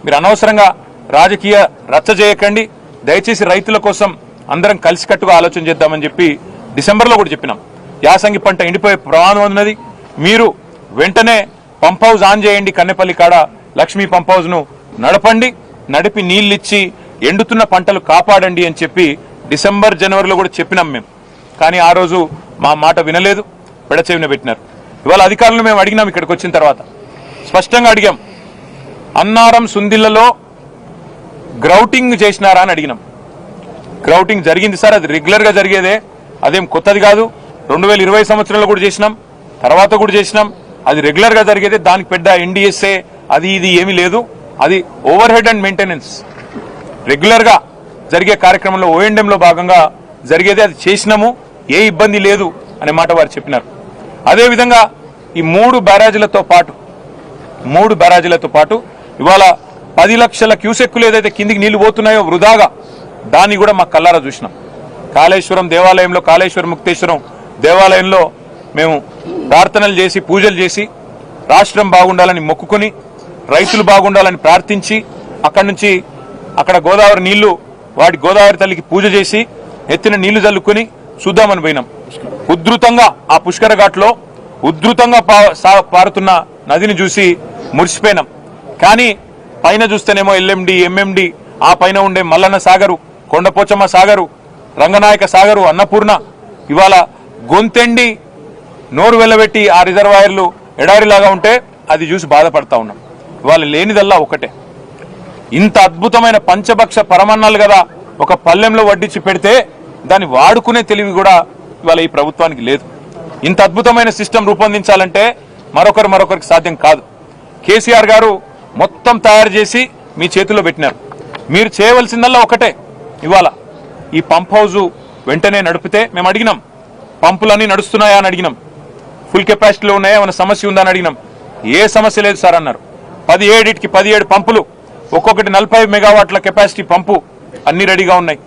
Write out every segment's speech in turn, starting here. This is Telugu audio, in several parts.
మీరు అనవసరంగా రాజకీయ రచ్చ చేయకండి, దయచేసి రైతుల కోసం అందరం కలిసికట్టుగా ఆలోచన చేద్దామని చెప్పి డిసెంబర్లో కూడా చెప్పినాం. యాసంగి పంట ఎండిపోయే ప్రమాదం ఉన్నది, మీరు వెంటనే పంప్ హౌస్ ఆన్ చేయండి, కన్నెపల్లి కాడ లక్ష్మీ పంప్ హౌస్ను నడపండి, నడిపి నీళ్ళిచ్చి ఎండుతున్న పంటలు కాపాడండి అని చెప్పి డిసెంబర్ జనవరిలో కూడా చెప్పినాం మేము. కానీ ఆ రోజు మా మాట వినలేదు, పెడచెవిన పెట్టినారు. ఇవాళ అధికారులు మేము అడిగినాం, ఇక్కడికి వచ్చిన తర్వాత స్పష్టంగా అడిగాం, అన్నారం సుందిళ్లలో గ్రౌటింగ్ చేసినారా అని అడిగినాం. గ్రౌటింగ్ జరిగింది సార్, అది రెగ్యులర్గా జరిగేదే, అదేం కొత్తది కాదు. 2020 సంవత్సరంలో కూడా చేసినాం, తర్వాత కూడా చేసినాం, అది రెగ్యులర్గా జరిగేదే. దానికి పెద్ద NDSA అది ఇది ఏమీ లేదు, అది ఓవర్ హెడ్ అండ్ మెయింటెనెన్స్ రెగ్యులర్గా జరిగే కార్యక్రమంలో ONDMలో భాగంగా జరిగేదే, అది చేసినాము, ఏ ఇబ్బంది లేదు అనే మాట వారు చెప్పినారు. అదేవిధంగా ఈ 3 బ్యారేజీలతో పాటు ఇవాళ 10 లక్షల క్యూసెక్కులు ఏదైతే కిందికి నీళ్లు పోతున్నాయో వృధాగా, దాన్ని కూడా మా కల్లారా చూసినాం. కాళేశ్వరం దేవాలయంలో, కాళేశ్వరం ముక్తేశ్వరం దేవాలయంలో మేము ప్రార్థనలు చేసి పూజలు చేసి రాష్ట్రం బాగుండాలని మొక్కుకొని రైతులు బాగుండాలని ప్రార్థించి అక్కడి నుంచి అక్కడ గోదావరి నీళ్లు, వాటి గోదావరి తల్లికి పూజ చేసి ఎత్తిన నీళ్లు చల్లుకొని చూద్దామని పోయినాం. ఉధృతంగా ఆ పుష్కర ఘాట్లో ఉధృతంగా పారుతున్న నదిని చూసి మురిసిపోయినాం. కానీ పైన చూస్తేనేమో LMD, MMD, ఆ పైన ఉండే మల్లన్న సాగరు, కొండపోచమ్మ సాగరు, రంగనాయక సాగరు, అన్నపూర్ణ ఇవాళ గొంతెండి నోరు వెళ్ళబెట్టి ఆ రిజర్వాయర్లు ఎడారిలాగా ఉంటే అది చూసి బాధపడతా ఉన్నాం. ఇవాళ లేనిదల్లా ఒకటే, ఇంత అద్భుతమైన పంచభక్ష పరమన్నాలు కదా ఒక పల్లెంలో వడ్డించి పెడితే దాన్ని వాడుకునే తెలివి కూడా ఇవాళ ఈ ప్రభుత్వానికి లేదు. ఇంత అద్భుతమైన సిస్టమ్ రూపొందించాలంటే మరొకరికి సాధ్యం కాదు. కేసీఆర్ గారు మొత్తం తయారు చేసి మీ చేతుల్లో పెట్టినారు. మీరు చేయవలసిందల్లా ఒకటే, ఇవాళ ఈ పంప్ హౌజు వెంటనే నడిపితే మేము అడిగినాం, పంపులన్నీ నడుస్తున్నాయా అని అడిగినాం, ఫుల్ కెపాసిటీలో ఉన్నాయా, ఏమైనా సమస్య ఉందా అని అడిగినాం. ఏ సమస్య లేదు సార్ అన్నారు. 17 పంపులు, ఒక్కొక్కటి 40 మెగావాట్ల కెపాసిటీ పంపు, అన్ని రెడీగా ఉన్నాయి.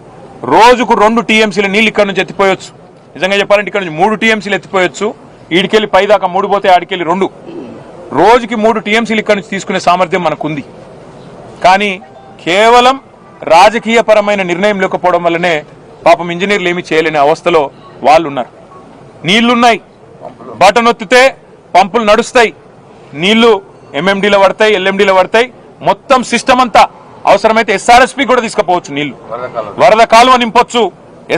రోజుకు 2 TMCల నీళ్ళు ఇక్కడ నుంచి ఎత్తిపోయొచ్చు. నిజంగా చెప్పాలంటే ఇక్కడ నుంచి 3 TMCలు ఎత్తిపోయొచ్చు. ఈడికెళ్ళి పైదాకా 3 పోతే ఆడికెళ్ళి 2, రోజుకి 3 TMCలు ఇక్కడ నుంచి తీసుకునే సామర్థ్యం మనకుంది. కానీ కేవలం రాజకీయపరమైన నిర్ణయం లేకపోవడం వల్లనే పాపం ఇంజనీర్లు ఏమీ చేయలేని అవస్థలో వాళ్ళు ఉన్నారు. నీళ్లున్నాయి, బటన్ ఒత్తితే పంపులు నడుస్తాయి, నీళ్లు MMDలో పడతాయి, LMDలో పడతాయి, మొత్తం సిస్టమ్ అంతా. అవసరమైతే SRSP కూడా తీసుకుపోవచ్చు, నీళ్లు వరద కాలువ నింపొచ్చు,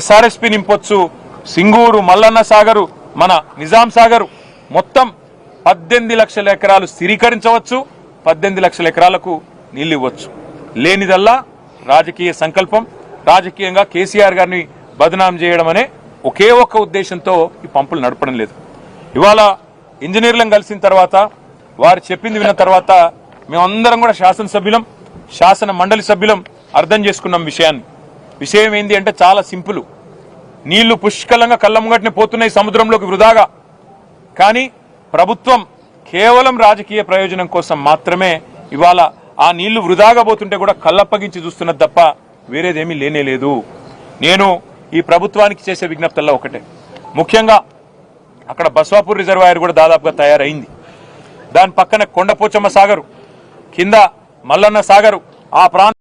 SRSP నింపొచ్చు, సింగూరు, మల్లన్న సాగరు, మన నిజాం సాగరు, మొత్తం 18 లక్షల ఎకరాలు స్థిరీకరించవచ్చు, 18 లక్షల ఎకరాలకు నీళ్లు ఇవ్వచ్చు. లేనిదల్లా రాజకీయ సంకల్పం, రాజకీయంగా కేసీఆర్ గారిని బదనాం చేయడం అనే ఒకే ఒక్క ఉద్దేశంతో ఈ పంపులు నడపడం లేదు. ఇవాళ ఇంజనీర్లను కలిసిన తర్వాత, వారు చెప్పింది విన్న తర్వాత మేమందరం కూడా శాసనసభ్యులం, శాసన మండలి సభ్యులం అర్థం చేసుకున్నాం విషయాన్ని. విషయం ఏంటి అంటే చాలా సింపుల్. నీళ్లు పుష్కలంగా కళ్ళముగట్నే పోతున్నాయి సముద్రంలోకి వృధాగా. కానీ ప్రభుత్వం కేవలం రాజకీయ ప్రయోజనం కోసం మాత్రమే ఇవాళ ఆ నీళ్లు వృధాగా పోతుంటే కూడా కళ్ళప్పగించి చూస్తున్నది తప్ప వేరేదేమీ లేనేలేదు. నేను ఈ ప్రభుత్వానికి చేసే విజ్ఞప్తుల్లో ఒకటే, ముఖ్యంగా అక్కడ బస్వాపూర్ రిజర్వాయర్ కూడా దాదాపుగా తయారైంది. దాని పక్కన కొండపోచమ్మ సాగరు, కింద మల్లన్న సాగరు, ఆ ప్రాంతం